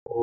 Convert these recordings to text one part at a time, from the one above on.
Hey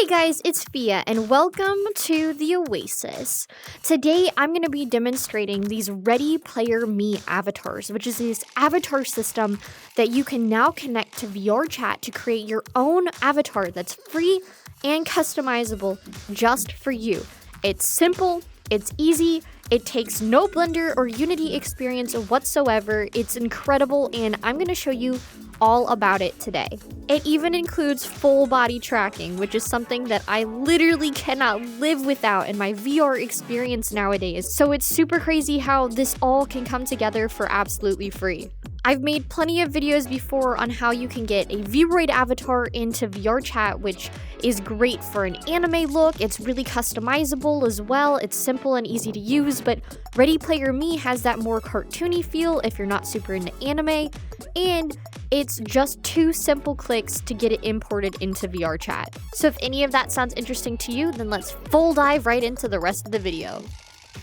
guys, it's PHIA and welcome to the Oasis. Today I'm going to be demonstrating these Ready Player Me avatars, which is this avatar system that you can now connect to VRChat to create your own avatar that's free and customizable just for you. It's simple, it's easy, it takes no Blender or Unity experience whatsoever, it's incredible, and I'm going to show you all about it today. It even includes full body tracking, which is something that I literally cannot live without in my VR experience nowadays. So it's super crazy how this all can come together for absolutely free. I've made plenty of videos before on how you can get a Vroid avatar into VRChat, which is great for an anime look. It's really customizable as well. It's simple and easy to use, but Ready Player Me has that more cartoony feel if you're not super into anime, and it's just 2 simple clicks to get it imported into VRChat. So if any of that sounds interesting to you, then let's full dive right into the rest of the video.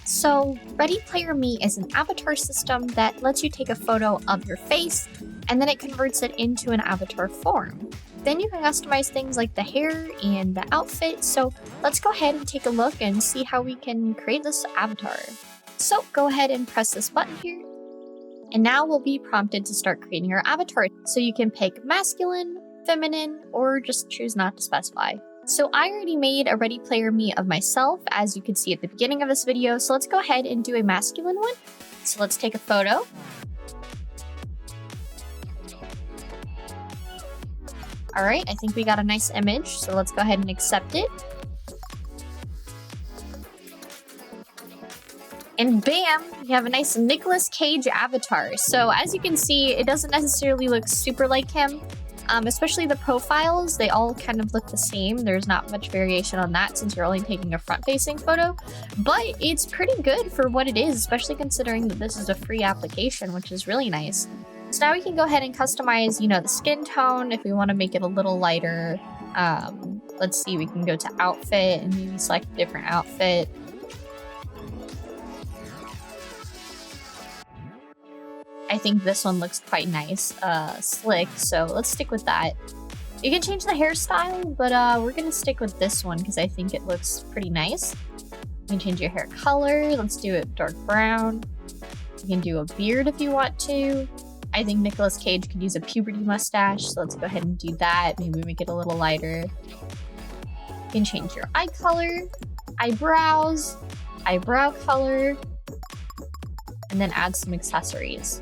So, Ready Player Me is an avatar system that lets you take a photo of your face, and then it converts it into an avatar form. Then you can customize things like the hair and the outfit, so let's go ahead and take a look and see how we can create this avatar. So, go ahead and press this button here, and now we'll be prompted to start creating our avatar. So you can pick masculine, feminine, or just choose not to specify. So I already made a Ready Player Me of myself, as you can see at the beginning of this video, so let's go ahead and do a masculine one. So let's take a photo. Alright, I think we got a nice image, so let's go ahead and accept it. And bam, we have a nice Nicolas Cage avatar. So as you can see, it doesn't necessarily look super like him. Especially the profiles, they all kind of look the same. There's not much variation on that since you're only taking a front-facing photo. But it's pretty good for what it is, especially considering that this is a free application, which is really nice. So now we can go ahead and customize, the skin tone if we want to make it a little lighter. Let's see, we can go to outfit and maybe select a different outfit. I think this one looks quite nice, slick, so let's stick with that. You can change the hairstyle, but we're gonna stick with this one because I think it looks pretty nice. You can change your hair color, let's do it dark brown. You can do a beard if you want to. I think Nicolas Cage could use a puberty mustache, so let's go ahead and do that. Maybe make it a little lighter. You can change your eye color, eyebrows, eyebrow color, and then add some accessories.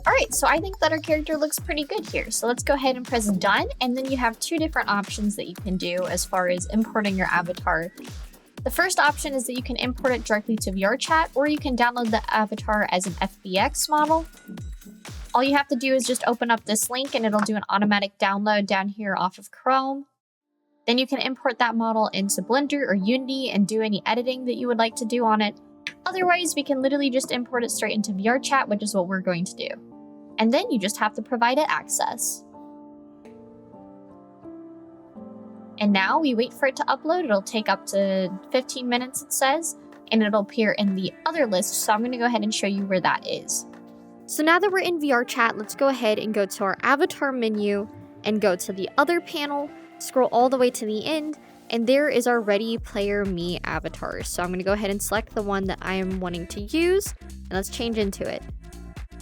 Alright, so I think that our character looks pretty good here. So let's go ahead and press done, and then you have 2 different options that you can do as far as importing your avatar. The first option is that you can import it directly to VRChat, or you can download the avatar as an FBX model. All you have to do is just open up this link and it'll do an automatic download down here off of Chrome. Then you can import that model into Blender or Unity and do any editing that you would like to do on it. Otherwise, we can literally just import it straight into VRChat, which is what we're going to do. And then you just have to provide it access. And now we wait for it to upload. It'll take up to 15 minutes, it says, and it'll appear in the other list. So I'm going to go ahead and show you where that is. So now that we're in VRChat, let's go ahead and go to our avatar menu and go to the other panel, scroll all the way to the end, and there is our Ready Player Me avatar. So I'm going to go ahead and select the one that I am wanting to use, and let's change into it.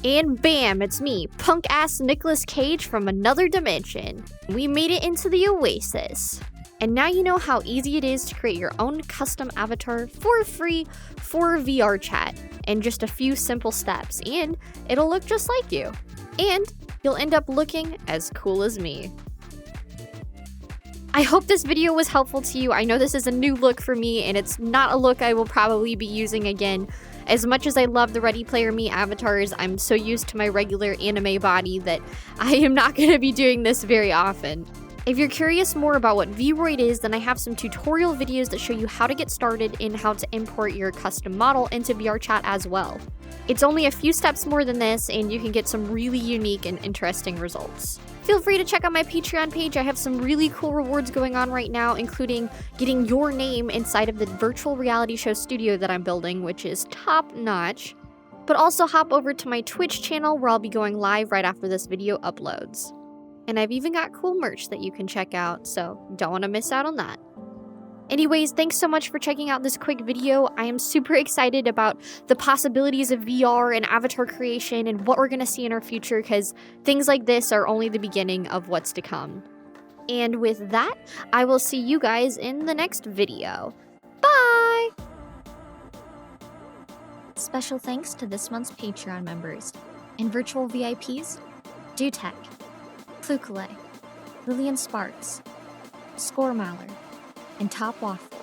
And bam, it's me, punk-ass Nicolas Cage from another dimension. We made it into the Oasis. And now you know how easy it is to create your own custom avatar for free for VRChat in just a few simple steps, and it'll look just like you. And you'll end up looking as cool as me. I hope this video was helpful to you. I know this is a new look for me, and it's not a look I will probably be using again. As much as I love the Ready Player Me avatars, I'm so used to my regular anime body that I am not going to be doing this very often. If you're curious more about what Vroid is, then I have some tutorial videos that show you how to get started and how to import your custom model into VRChat as well. It's only a few steps more than this, and you can get some really unique and interesting results. Feel free to check out my Patreon page. I have some really cool rewards going on right now, including getting your name inside of the virtual reality show studio that I'm building, which is top notch. But also hop over to my Twitch channel where I'll be going live right after this video uploads. And I've even got cool merch that you can check out, so don't want to miss out on that. Anyways, thanks so much for checking out this quick video. I am super excited about the possibilities of VR and avatar creation and what we're going to see in our future, because things like this are only the beginning of what's to come. And with that, I will see you guys in the next video. Bye! Special thanks to this month's Patreon members and virtual VIPs, Dutech, Plukale, Lillian Sparks, Score Maller, and Top Waffle.